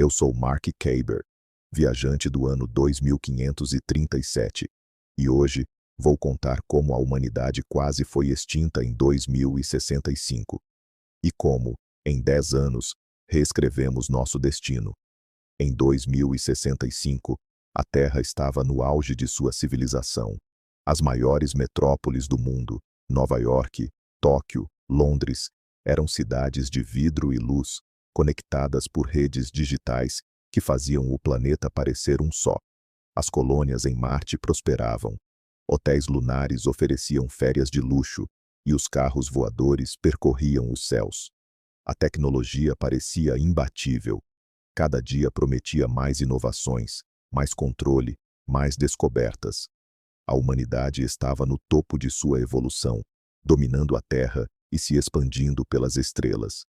Eu sou Mark Caber, viajante do ano 2537, e hoje vou contar como a humanidade quase foi extinta em 2065 e como, em 10 anos, reescrevemos nosso destino. Em 2065, a Terra estava no auge de sua civilização. As maiores metrópoles do mundo, Nova York, Tóquio, Londres, eram cidades de vidro e luz, conectadas por redes digitais que faziam o planeta parecer um só. As colônias em Marte prosperavam. Hotéis lunares ofereciam férias de luxo e os carros voadores percorriam os céus. A tecnologia parecia imbatível. Cada dia prometia mais inovações, mais controle, mais descobertas. A humanidade estava no topo de sua evolução, dominando a Terra e se expandindo pelas estrelas.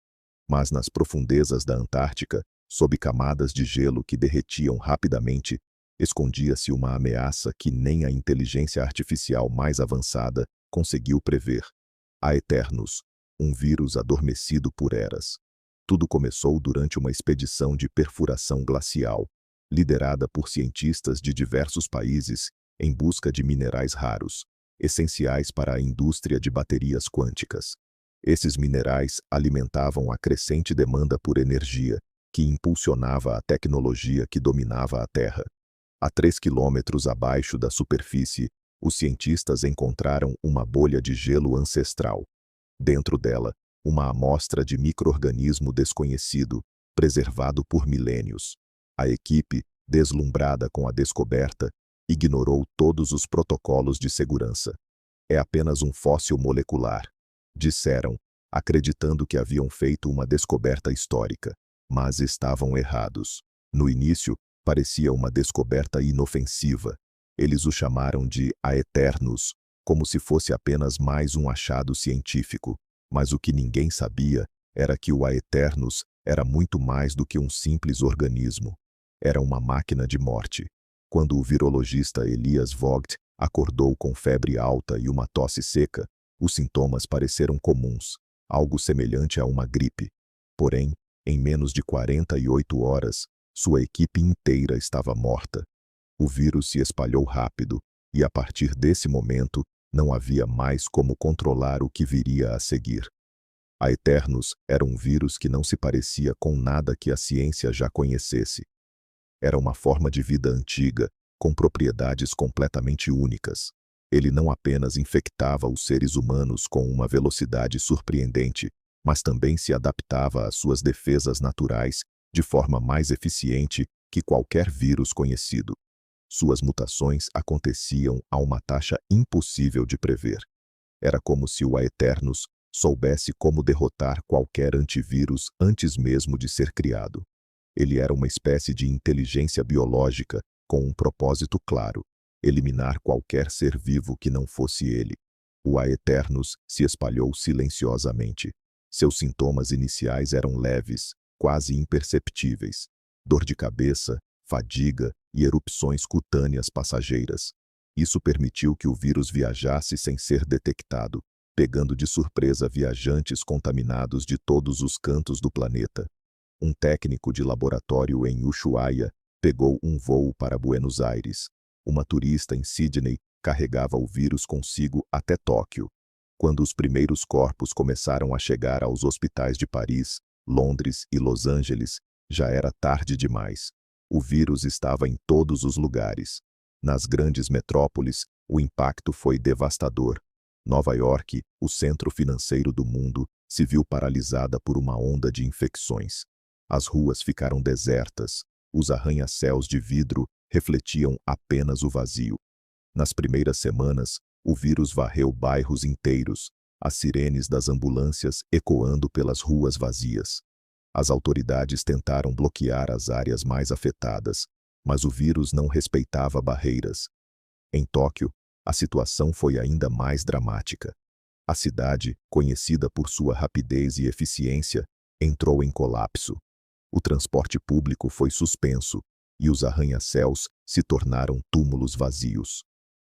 Mas nas profundezas da Antártica, sob camadas de gelo que derretiam rapidamente, escondia-se uma ameaça que nem a inteligência artificial mais avançada conseguiu prever. A Eternus, um vírus adormecido por eras. Tudo começou durante uma expedição de perfuração glacial, liderada por cientistas de diversos países em busca de minerais raros, essenciais para a indústria de baterias quânticas. Esses minerais alimentavam a crescente demanda por energia, que impulsionava a tecnologia que dominava a Terra. A 3 quilômetros abaixo da superfície, os cientistas encontraram uma bolha de gelo ancestral. Dentro dela, uma amostra de micro-organismo desconhecido, preservado por milênios. A equipe, deslumbrada com a descoberta, ignorou todos os protocolos de segurança. É apenas um fóssil molecular, disseram, acreditando que haviam feito uma descoberta histórica, mas estavam errados. No início, parecia uma descoberta inofensiva. Eles o chamaram de Aeternus, como se fosse apenas mais um achado científico. Mas o que ninguém sabia era que o Aeternus era muito mais do que um simples organismo. Era uma máquina de morte. Quando o virologista Elias Vogt acordou com febre alta e uma tosse seca, os sintomas pareceram comuns, algo semelhante a uma gripe. Porém, em menos de 48 horas, sua equipe inteira estava morta. O vírus se espalhou rápido, e a partir desse momento, não havia mais como controlar o que viria a seguir. A Eternus era um vírus que não se parecia com nada que a ciência já conhecesse. Era uma forma de vida antiga, com propriedades completamente únicas. Ele não apenas infectava os seres humanos com uma velocidade surpreendente, mas também se adaptava às suas defesas naturais de forma mais eficiente que qualquer vírus conhecido. Suas mutações aconteciam a uma taxa impossível de prever. Era como se o Aeternus soubesse como derrotar qualquer antivírus antes mesmo de ser criado. Ele era uma espécie de inteligência biológica com um propósito claro: eliminar qualquer ser vivo que não fosse ele. O Aeternus se espalhou silenciosamente. Seus sintomas iniciais eram leves, quase imperceptíveis: dor de cabeça, fadiga e erupções cutâneas passageiras. Isso permitiu que o vírus viajasse sem ser detectado, pegando de surpresa viajantes contaminados de todos os cantos do planeta. Um técnico de laboratório em Ushuaia pegou um voo para Buenos Aires. Uma turista em Sydney carregava o vírus consigo até Tóquio. Quando os primeiros corpos começaram a chegar aos hospitais de Paris, Londres e Los Angeles, já era tarde demais. O vírus estava em todos os lugares. Nas grandes metrópoles, o impacto foi devastador. Nova York, o centro financeiro do mundo, se viu paralisada por uma onda de infecções. As ruas ficaram desertas. Os arranha-céus de vidro refletiam apenas o vazio. Nas primeiras semanas, o vírus varreu bairros inteiros, as sirenes das ambulâncias ecoando pelas ruas vazias. As autoridades tentaram bloquear as áreas mais afetadas, mas o vírus não respeitava barreiras. Em Tóquio, a situação foi ainda mais dramática. A cidade, conhecida por sua rapidez e eficiência, entrou em colapso. O transporte público foi suspenso e os arranha-céus se tornaram túmulos vazios.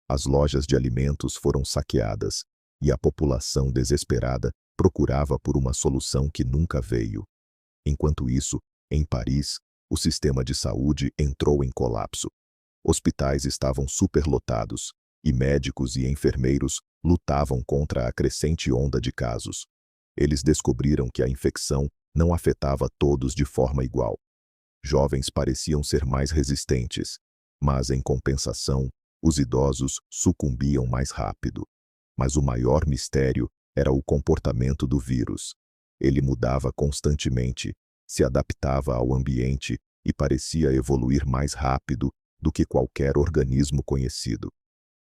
As lojas de alimentos foram saqueadas e a população desesperada procurava por uma solução que nunca veio. Enquanto isso, em Paris, O sistema de saúde entrou em colapso. Hospitais estavam superlotados, e médicos e enfermeiros lutavam contra a crescente onda de casos. Eles descobriram que a infecção não afetava todos de forma igual. Jovens pareciam ser mais resistentes, mas, em compensação, os idosos sucumbiam mais rápido. Mas o maior mistério era o comportamento do vírus. Ele mudava constantemente, se adaptava ao ambiente e parecia evoluir mais rápido do que qualquer organismo conhecido.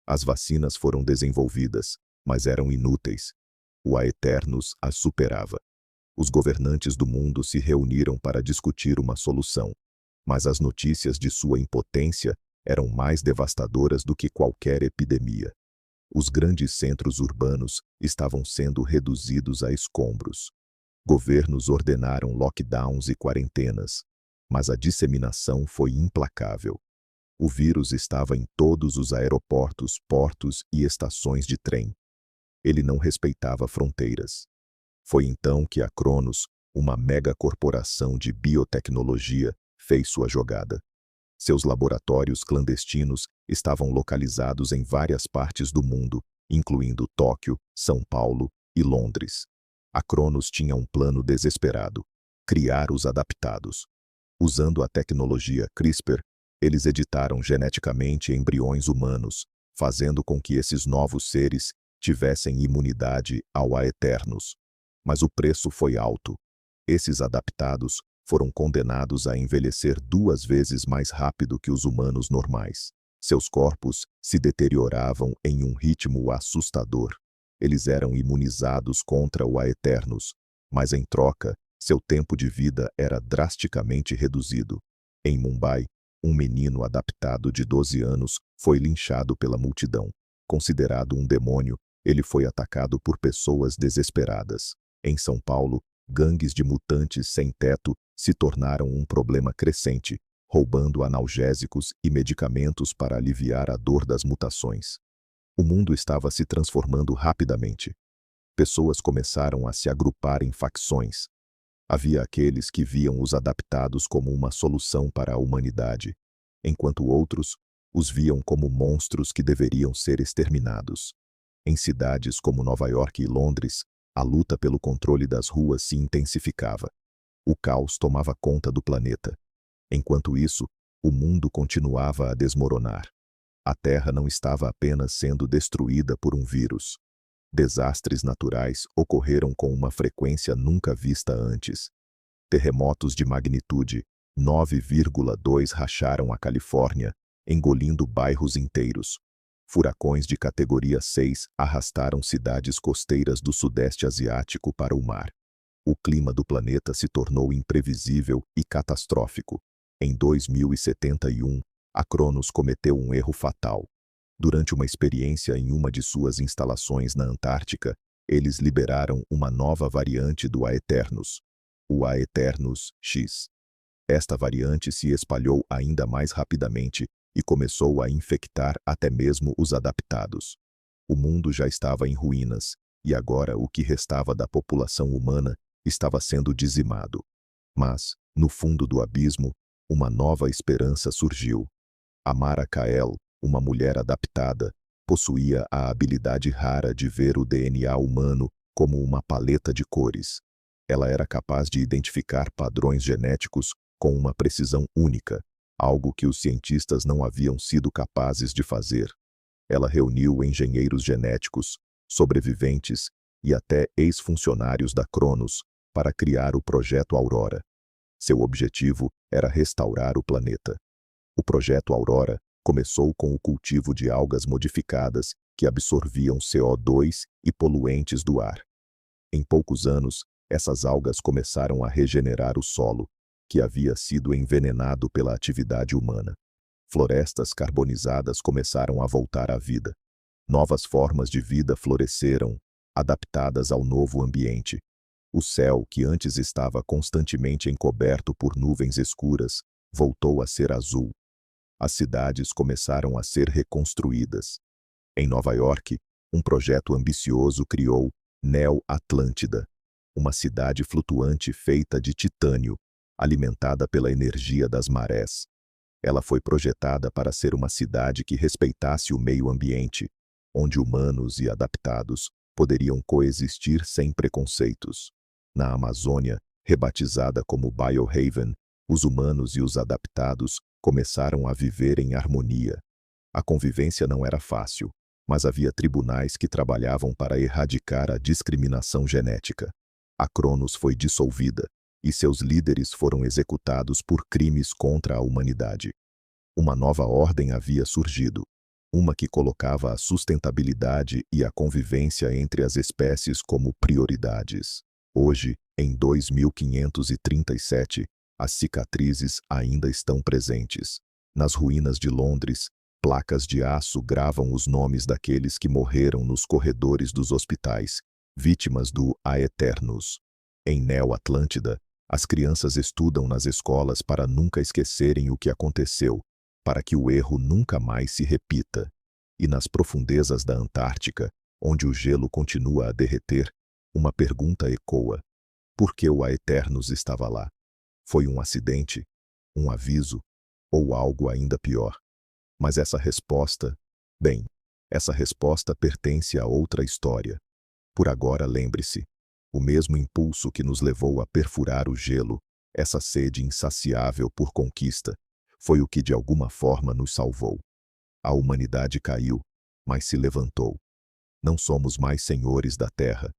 As vacinas foram desenvolvidas, mas eram inúteis. O Aeternus as superava. Os governantes do mundo se reuniram para discutir uma solução, mas as notícias de sua impotência eram mais devastadoras do que qualquer epidemia. Os grandes centros urbanos estavam sendo reduzidos a escombros. Governos ordenaram lockdowns e quarentenas, mas a disseminação foi implacável. O vírus estava em todos os aeroportos, portos e estações de trem. Ele não respeitava fronteiras. Foi então que a Cronos, uma megacorporação de biotecnologia, fez sua jogada. Seus laboratórios clandestinos estavam localizados em várias partes do mundo, incluindo Tóquio, São Paulo e Londres. A Cronos tinha um plano desesperado: criar os adaptados. Usando a tecnologia CRISPR, eles editaram geneticamente embriões humanos, fazendo com que esses novos seres tivessem imunidade ao Aeternus. Mas o preço foi alto. Esses adaptados foram condenados a envelhecer 2 vezes mais rápido que os humanos normais. Seus corpos se deterioravam em um ritmo assustador. Eles eram imunizados contra o Aeternus, mas em troca, seu tempo de vida era drasticamente reduzido. Em Mumbai, um menino adaptado de 12 anos foi linchado pela multidão. Considerado um demônio, ele foi atacado por pessoas desesperadas. Em São Paulo, gangues de mutantes sem teto se tornaram um problema crescente, roubando analgésicos e medicamentos para aliviar a dor das mutações. O mundo estava se transformando rapidamente. Pessoas começaram a se agrupar em facções. Havia aqueles que viam os adaptados como uma solução para a humanidade, enquanto outros os viam como monstros que deveriam ser exterminados. Em cidades como Nova York e Londres, a luta pelo controle das ruas se intensificava. O caos tomava conta do planeta. Enquanto isso, o mundo continuava a desmoronar. A Terra não estava apenas sendo destruída por um vírus. Desastres naturais ocorreram com uma frequência nunca vista antes. Terremotos de magnitude 9,2 racharam a Califórnia, engolindo bairros inteiros. Furacões de categoria 6 arrastaram cidades costeiras do Sudeste Asiático para o mar. O clima do planeta se tornou imprevisível e catastrófico. Em 2071, a Cronos cometeu um erro fatal. Durante uma experiência em uma de suas instalações na Antártica, eles liberaram uma nova variante do Aeternus, o Aeternus X. Esta variante se espalhou ainda mais rapidamente e começou a infectar até mesmo os adaptados. O mundo já estava em ruínas, e agora o que restava da população humana estava sendo dizimado. Mas, no fundo do abismo, uma nova esperança surgiu. Amara Kael, uma mulher adaptada, possuía a habilidade rara de ver o DNA humano como uma paleta de cores. Ela era capaz de identificar padrões genéticos com uma precisão única, algo que os cientistas não haviam sido capazes de fazer. Ela reuniu engenheiros genéticos, sobreviventes e até ex-funcionários da Cronos para criar o Projeto Aurora. Seu objetivo era restaurar o planeta. O Projeto Aurora começou com o cultivo de algas modificadas que absorviam CO2 e poluentes do ar. Em poucos anos, essas algas começaram a regenerar o solo, que havia sido envenenado pela atividade humana. Florestas carbonizadas começaram a voltar à vida. Novas formas de vida floresceram, adaptadas ao novo ambiente. O céu, que antes estava constantemente encoberto por nuvens escuras, voltou a ser azul. As cidades começaram a ser reconstruídas. Em Nova York, um projeto ambicioso criou Neo Atlântida, uma cidade flutuante feita de titânio, alimentada pela energia das marés. Ela foi projetada para ser uma cidade que respeitasse o meio ambiente, onde humanos e adaptados poderiam coexistir sem preconceitos. Na Amazônia, rebatizada como Biohaven, os humanos e os adaptados começaram a viver em harmonia. A convivência não era fácil, mas havia tribunais que trabalhavam para erradicar a discriminação genética. A Cronos foi dissolvida, e seus líderes foram executados por crimes contra a humanidade. Uma nova ordem havia surgido, uma que colocava a sustentabilidade e a convivência entre as espécies como prioridades. Hoje, em 2537, as cicatrizes ainda estão presentes. Nas ruínas de Londres, placas de aço gravam os nomes daqueles que morreram nos corredores dos hospitais, vítimas do Aeternus. Em Neo-Atlântida, as crianças estudam nas escolas para nunca esquecerem o que aconteceu, para que o erro nunca mais se repita. E nas profundezas da Antártica, onde o gelo continua a derreter, uma pergunta ecoa: por que o Aeternus estava lá? Foi um acidente? Um aviso? Ou algo ainda pior? Mas essa resposta pertence a outra história. Por agora, lembre-se, o mesmo impulso que nos levou a perfurar o gelo, essa sede insaciável por conquista, foi o que de alguma forma nos salvou. A humanidade caiu, mas se levantou. Não somos mais senhores da Terra.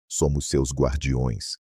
Somos seus guardiões,